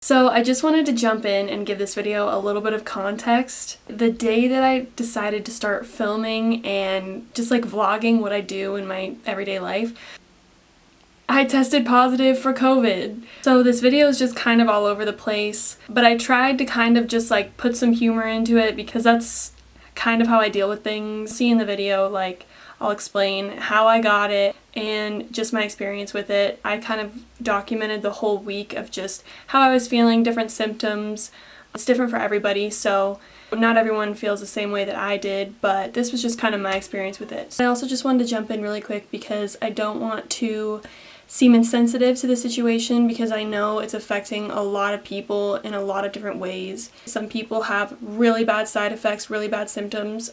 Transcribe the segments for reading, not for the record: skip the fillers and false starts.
So I just wanted to jump in and give this video a little bit of context. The day that I decided to start filming and just like vlogging what I do in my everyday life, I tested positive for COVID. So this video is just kind of all over the place, but I tried to kind of just like put some humor into it because that's kind of how I deal with things. See in the video, like I'll explain how I got it and just my experience with it. I kind of documented the whole week of just how I was feeling, different symptoms. It's different for everybody, so not everyone feels the same way that I did, but this was just kind of my experience with it. I also just wanted to jump in really quick because I don't want to seem insensitive to the situation because I know it's affecting a lot of people in a lot of different ways. Some people have really bad side effects, really bad symptoms.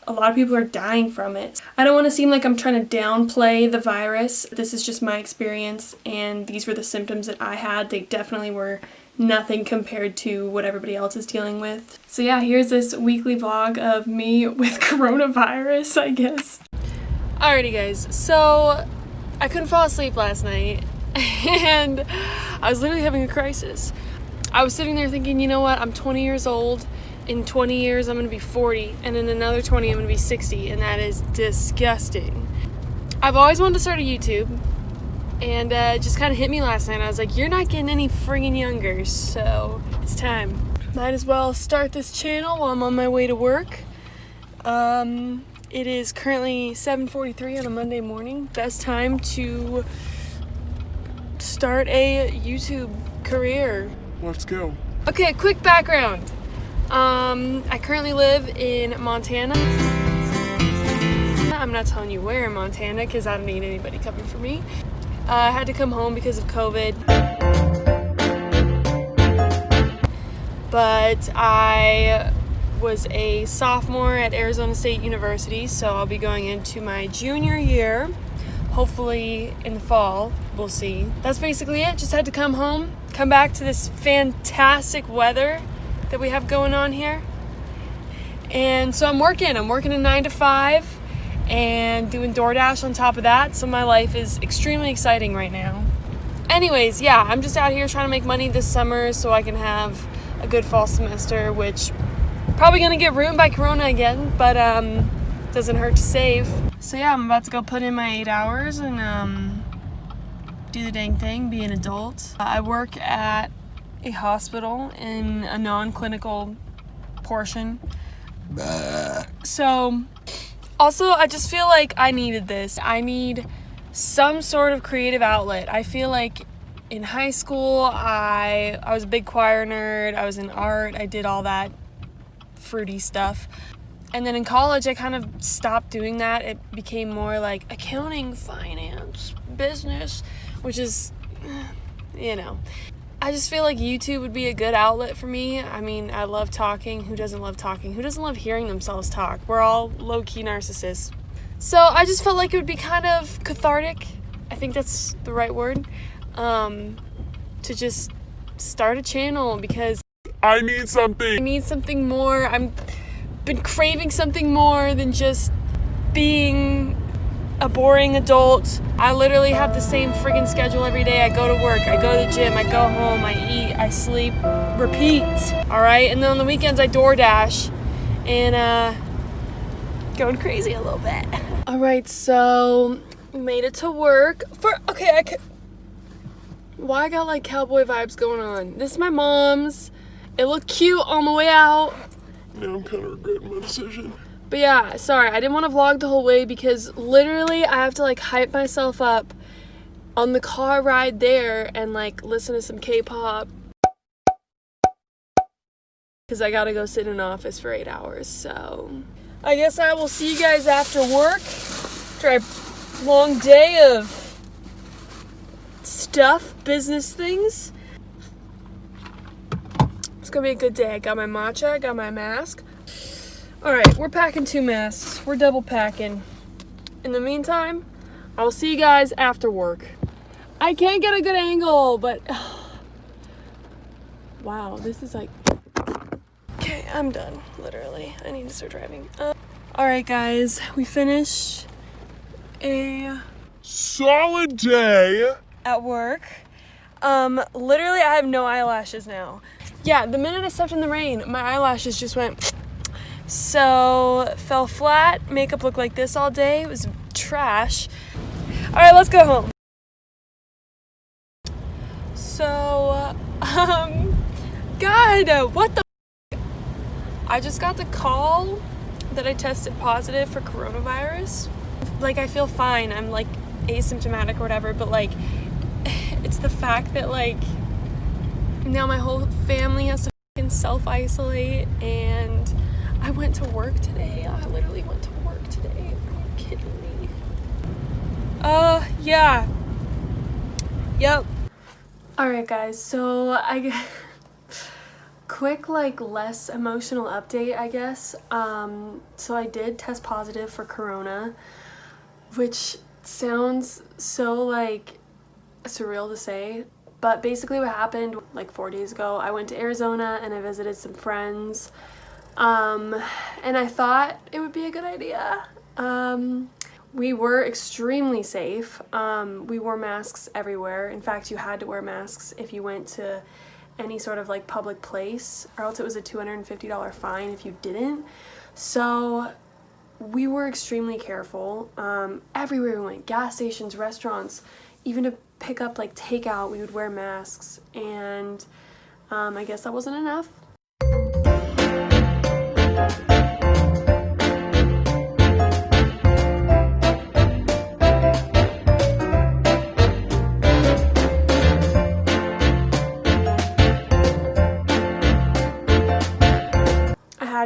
A lot of people are dying from it. I don't want to seem like I'm trying to downplay the virus. This is just my experience, and these were the symptoms that I had. They definitely were nothing compared to what everybody else is dealing with. So yeah, here's this weekly vlog of me with coronavirus, I guess. Alrighty guys, so I couldn't fall asleep last night, and I was literally having a crisis. I was sitting there thinking, you know what, I'm 20 years old. In 20 years, I'm going to be 40, and in another 20, I'm going to be 60, and that is disgusting. I've always wanted to start a YouTube, and it just kind of hit me last night. I was like, you're not getting any friggin' younger, so it's time. Might as well start this channel while I'm on my way to work. It is currently 7:43 on a Monday morning. Best time to start a YouTube career. Let's go. Okay, quick background. I currently live in Montana. I'm not telling you where in Montana because I don't need anybody coming for me. I had to come home because of COVID. But I was a sophomore at Arizona State University, so I'll be going into my junior year, hopefully in the fall. We'll see. That's basically it. Just had to come home, come back to this fantastic weather that we have going on here. And so I'm working a 9 to 5 and doing DoorDash on top of that. So my life is extremely exciting right now. Anyways, yeah, I'm just out here trying to make money this summer so I can have a good fall semester, which probably gonna get ruined by Corona again, but doesn't hurt to save. So yeah, I'm about to go put in my 8 hours and do the dang thing, be an adult. I work at a hospital in a non-clinical portion. So also I just feel like I needed this. I need some sort of creative outlet. I feel like in high school I was a big choir nerd. I was in art. I did all that fruity stuff. And then in college I kind of stopped doing that. It became more like accounting, finance, business, which is, you know. I just feel like YouTube would be a good outlet for me. I mean, I love talking. Who doesn't love talking? Who doesn't love hearing themselves talk? We're all low-key narcissists. So I just felt like it would be kind of cathartic. I think that's the right word. To just start a channel because I need something. I need something more. I've been craving something more than just being a boring adult. I literally have the same friggin' schedule every day. I go to work, I go to the gym, I go home, I eat, I sleep, repeat. Alright, and then on the weekends I DoorDash and going crazy a little bit. Alright, so made it to work. Why I got like cowboy vibes going on? This is my mom's. It looked cute on the way out. Now I'm kind of regretting my decision. But yeah, sorry, I didn't want to vlog the whole way because literally I have to like hype myself up on the car ride there and like listen to some K-pop because I gotta go sit in an office for 8 hours. So I guess I will see you guys after work, after a long day of stuff, business things. It's gonna be a good day. I got my matcha, I got my mask. Alright, we're packing 2 masks. We're double packing. In the meantime, I'll see you guys after work. I can't get a good angle, but wow, this is like, okay, I'm done, literally. I need to start driving. Alright guys, we finished a Solid day. at work. Literally I have no eyelashes now. Yeah, the minute I stepped in the rain, my eyelashes just went so fell flat. Makeup looked like this all day. It was trash. All right, let's go home. So, God, what the I just got the call that I tested positive for coronavirus. Like, I feel fine. I'm, like, asymptomatic or whatever, but, like, it's the fact that, like, now my whole family has to fucking self-isolate, and I went to work today. I literally went to work today. Are you kidding me? Yeah. Yep. Alright, guys, so quick, like, less emotional update, I guess. So I did test positive for corona, which sounds so, like, surreal to say, but basically what happened, like, 4 days ago, I went to Arizona and I visited some friends, and I thought it would be a good idea. We were extremely safe. We wore masks everywhere. In fact, you had to wear masks if you went to any sort of, like, public place, or else it was a $250 fine if you didn't. So we were extremely careful. Everywhere we went, gas stations, restaurants, even to pick up, like, takeout, we would wear masks, and I guess that wasn't enough.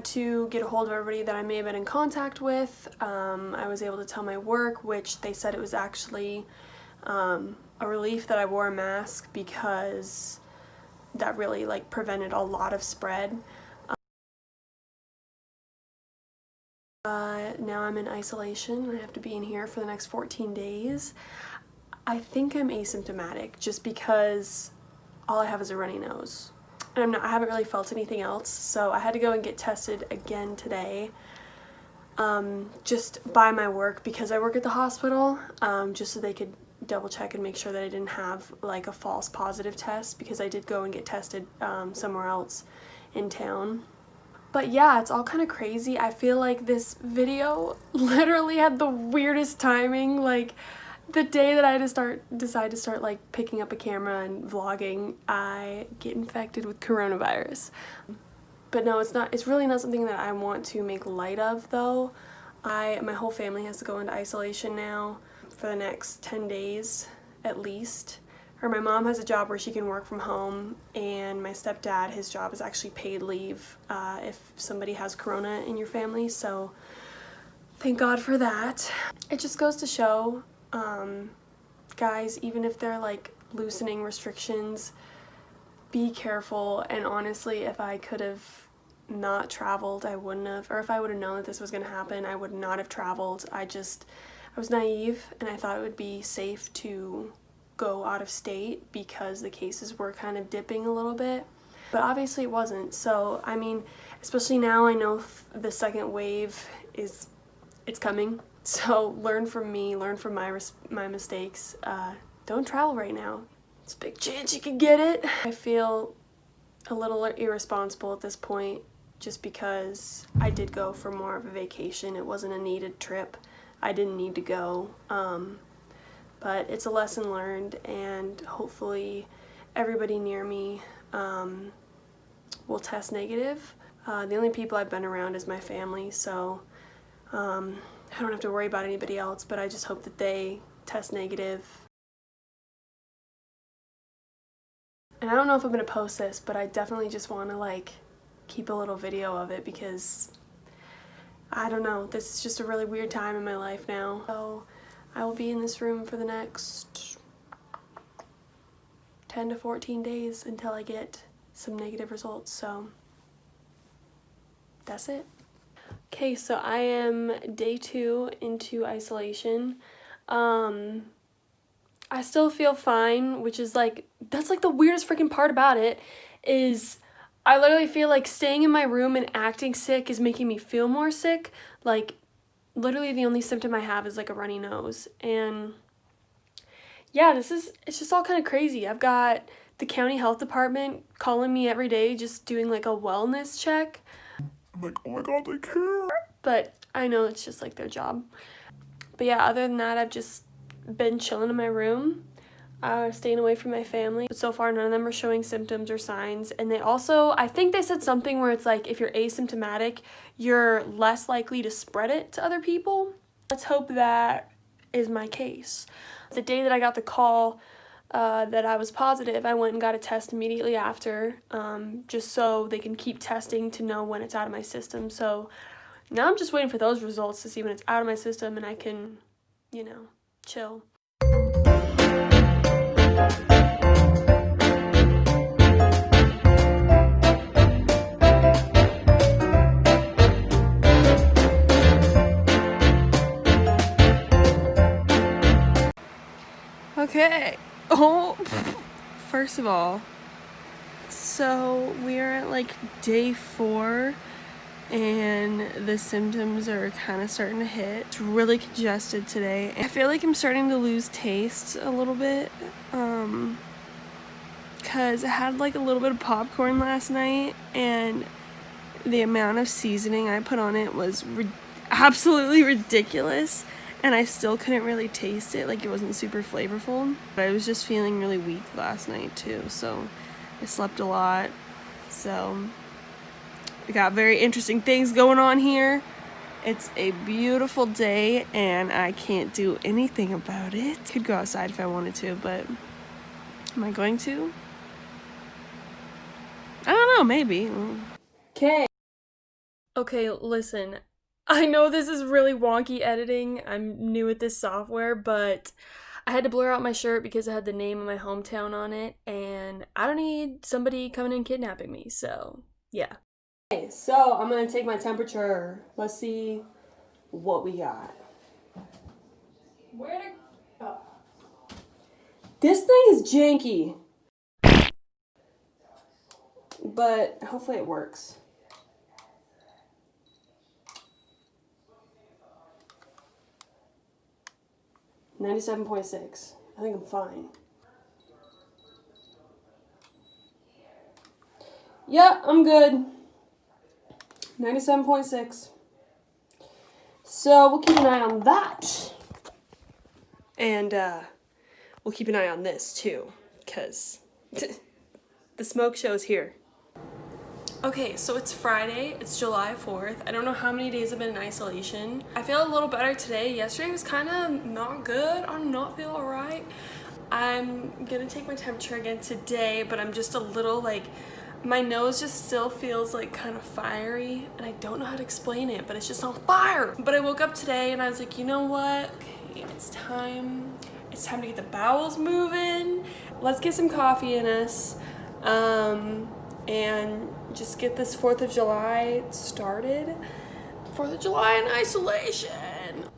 To get a hold of everybody that I may have been in contact with. I was able to tell my work, which they said it was actually a relief that I wore a mask, because that really, like, prevented a lot of spread. Now I'm in isolation. I have to be in here for the next 14 days. I think I'm asymptomatic just because all I have is a runny nose. And I haven't really felt anything else, so I had to go and get tested again today, just by my work, because I work at the hospital, just so they could double check and make sure that I didn't have, like, a false positive test, because I did go and get tested somewhere else in town. But yeah, it's all kind of crazy. I feel like this video literally had the weirdest timing. Like, the day that I decide to start, like, picking up a camera and vlogging, I get infected with coronavirus. But no, it's really not something that I want to make light of, though. My whole family has to go into isolation now for the next 10 days at least. Or my mom has a job where she can work from home, and my stepdad, his job is actually paid leave if somebody has corona in your family, so thank God for that. It just goes to show, guys, even if they're, like, loosening restrictions, be careful. And honestly, if I could have not traveled, I wouldn't have, or if I would have known that this was going to happen, I would not have traveled. I was naive, and I thought it would be safe to go out of state because the cases were kind of dipping a little bit, but obviously it wasn't. So, I mean, especially now, I know the second wave it's coming. So learn from me, learn from my mistakes. Don't travel right now. It's a big chance you could get it. I feel a little irresponsible at this point, just because I did go for more of a vacation. It wasn't a needed trip. I didn't need to go. But it's a lesson learned, and hopefully everybody near me will test negative. The only people I've been around is my family, so I don't have to worry about anybody else, but I just hope that they test negative. And I don't know if I'm going to post this, but I definitely just want to, like, keep a little video of it, because I don't know, this is just a really weird time in my life now. So I will be in this room for the next 10 to 14 days until I get some negative results, so that's it. Okay, so I am day 2 into isolation. I still feel fine, which is, like, that's, like, the weirdest freaking part about it, is I literally feel like staying in my room and acting sick is making me feel more sick. Like, literally the only symptom I have is, like, a runny nose. And yeah, it's just all kind of crazy. I've got the county health department calling me every day, just doing like a wellness check. I'm like, oh my god, they care. But I know it's just like their job. But yeah, other than that, I've just been chilling in my room, staying away from my family. But so far, none of them are showing symptoms or signs. And they also, I think they said something where it's like, if you're asymptomatic, you're less likely to spread it to other people. Let's hope that is my case. The day that I got the call that I was positive, I went and got a test immediately after, just so they can keep testing to know when it's out of my system. So now I'm just waiting for those results to see when it's out of my system and I can, you know, chill. Okay. Oh, first of all, so we're at like day 4 and the symptoms are kind of starting to hit. It's really congested today. I feel like I'm starting to lose taste a little bit, because I had like a little bit of popcorn last night and the amount of seasoning I put on it was absolutely ridiculous. And I still couldn't really taste it, like it wasn't super flavorful. But I was just feeling really weak last night too, so I slept a lot. So we got very interesting things going on here. It's a beautiful day and I can't do anything about it. Could go outside if I wanted to, but am I going to? I don't know, maybe. Okay, listen. I know this is really wonky editing. I'm new at this software, but I had to blur out my shirt because it had the name of my hometown on it, and I don't need somebody coming and kidnapping me, so yeah. Okay, so I'm gonna take my temperature. Let's see what we got. This thing is janky, but hopefully it works. $97.6. I think I'm fine. Yeah, I'm good. 97.6. So we'll keep an eye on that. And we'll keep an eye on this too, because the smoke show's here. Okay, so it's Friday, it's July 4th. I don't know how many days I've been in isolation. I feel a little better today. Yesterday was kind of not good. I do not feel alright. I'm gonna take my temperature again today, but I'm just a little like, my nose just still feels like kind of fiery, and I don't know how to explain it, but it's just on fire. But I woke up today and I was like, you know what? Okay, it's time to get the bowels moving. Let's get some coffee in us. And just get this 4th of July started. 4th of July in isolation.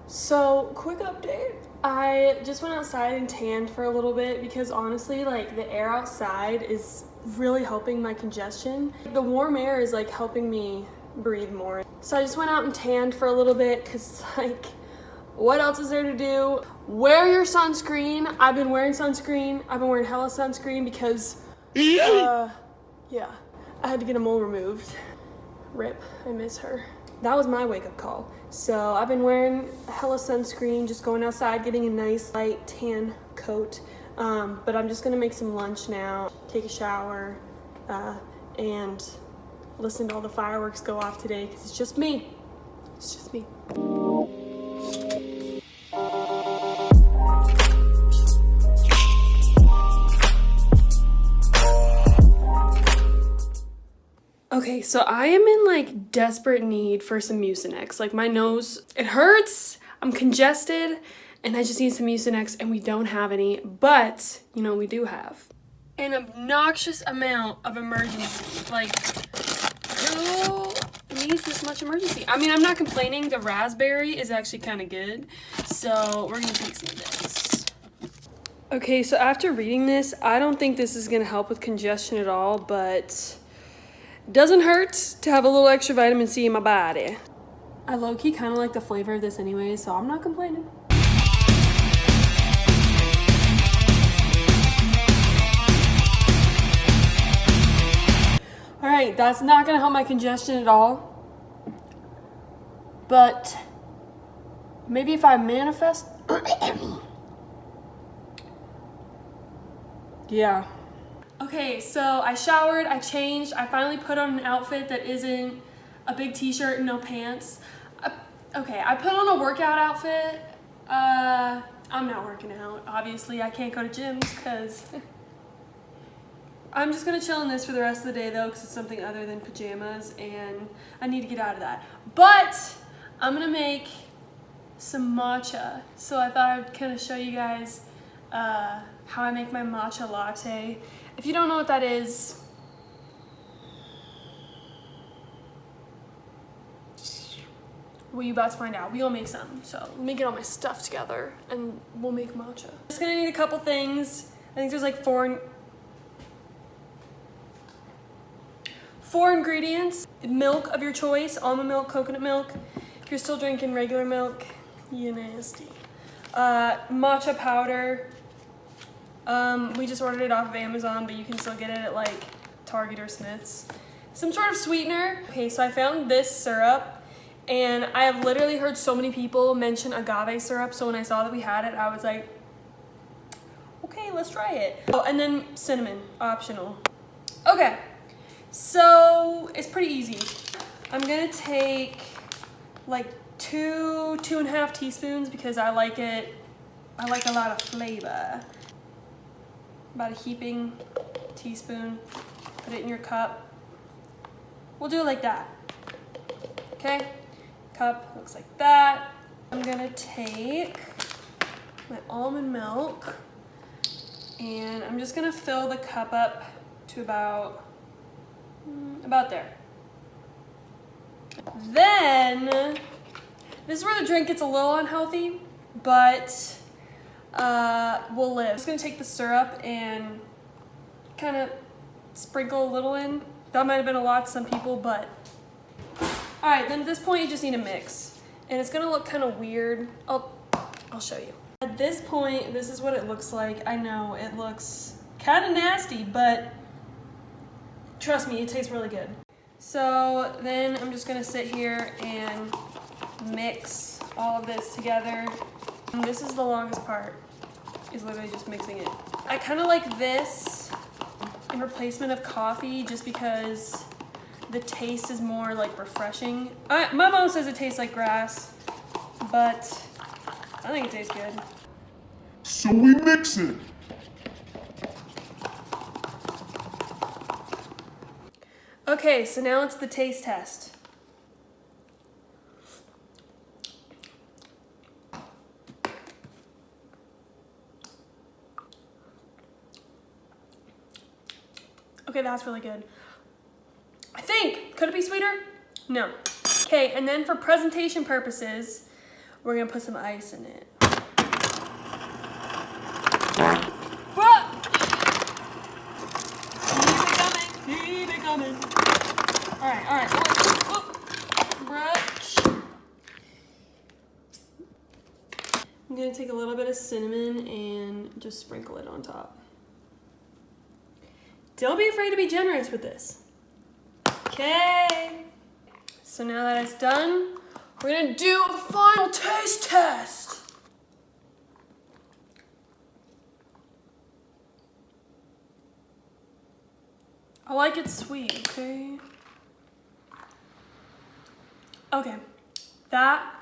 So, quick update. I just went outside and tanned for a little bit because honestly, like, the air outside is really helping my congestion. The warm air is like helping me breathe more. So I just went out and tanned for a little bit because, like, what else is there to do? Wear your sunscreen. I've been wearing sunscreen. I've been wearing hella sunscreen because, yeah, I had to get a mole removed. Rip, I miss her. That was my wake-up call. So I've been wearing hella sunscreen, just going outside, getting a nice light tan coat. But I'm just gonna make some lunch now, take a shower, and listen to all the fireworks go off today because it's just me. It's just me. Okay, so I am in like desperate need for some Mucinex. Like my nose, it hurts, I'm congested, and I just need some Mucinex and we don't have any, but you know, we do have an obnoxious amount of emergency. Like, who needs this much emergency? I mean, I'm not complaining. The raspberry is actually kind of good, so we're gonna take some of this. Okay, so after reading this, I don't think this is gonna help with congestion at all, but it doesn't hurt to have a little extra vitamin C in my body. I low-key kind of like the flavor of this anyway, so I'm not complaining. All right, that's not gonna help my congestion at all. But maybe if I manifest, yeah. Okay, so I showered, I changed, I finally put on an outfit that isn't a big t-shirt and no pants. Okay, I put on a workout outfit. I'm not working out. Obviously, I can't go to gyms because I'm just gonna chill in this for the rest of the day though, because it's something other than pajamas and I need to get out of that. But I'm gonna make some matcha. So I thought I'd kind of show you guys how I make my matcha latte. If you don't know what that is, well, you about to find out. We gonna make some. So let me get all my stuff together and we'll make matcha. Just gonna need a couple things. I think there's like four ingredients. Milk of your choice, almond milk, coconut milk. If you're still drinking regular milk, you nasty. Matcha powder. We just ordered it off of Amazon, but you can still get it at like Target or Smith's. Some sort of sweetener. Okay, so I found this syrup, and I have literally heard so many people mention agave syrup, so when I saw that we had it, I was like, okay, let's try it. Oh, and then cinnamon, optional. Okay, so it's pretty easy. I'm gonna take like 2.5 teaspoons because I like a lot of flavor. About a heaping teaspoon. Put it in your cup. We'll do it like that. Okay? Cup looks like that. I'm gonna take my almond milk and I'm just gonna fill the cup up to about there. Then, this is where the drink gets a little unhealthy, but we'll live. I'm just gonna take the syrup and kind of sprinkle a little in. That might have been a lot to some people, but all right, then at this point you just need to mix. And it's gonna look kind of weird. I'll show you. At this point, this is what it looks like. I know it looks kind of nasty, but trust me, it tastes really good. So then I'm just gonna sit here and mix all of this together. And this is the longest part, is literally just mixing it. I kind of like this in replacement of coffee just because the taste is more like refreshing. My mom says it tastes like grass, but I think it tastes good. So we mix it. Okay, so now it's the taste test. Okay, that's really good. I think, could it be sweeter? No. Okay, and then for presentation purposes, we're gonna put some ice in it. Whoa! Keep it coming. All right. Brush. I'm gonna take a little bit of cinnamon and just sprinkle it on top. Don't be afraid to be generous with this. Okay. So now that it's done, we're gonna do a final taste test. I like it sweet, okay? Okay, that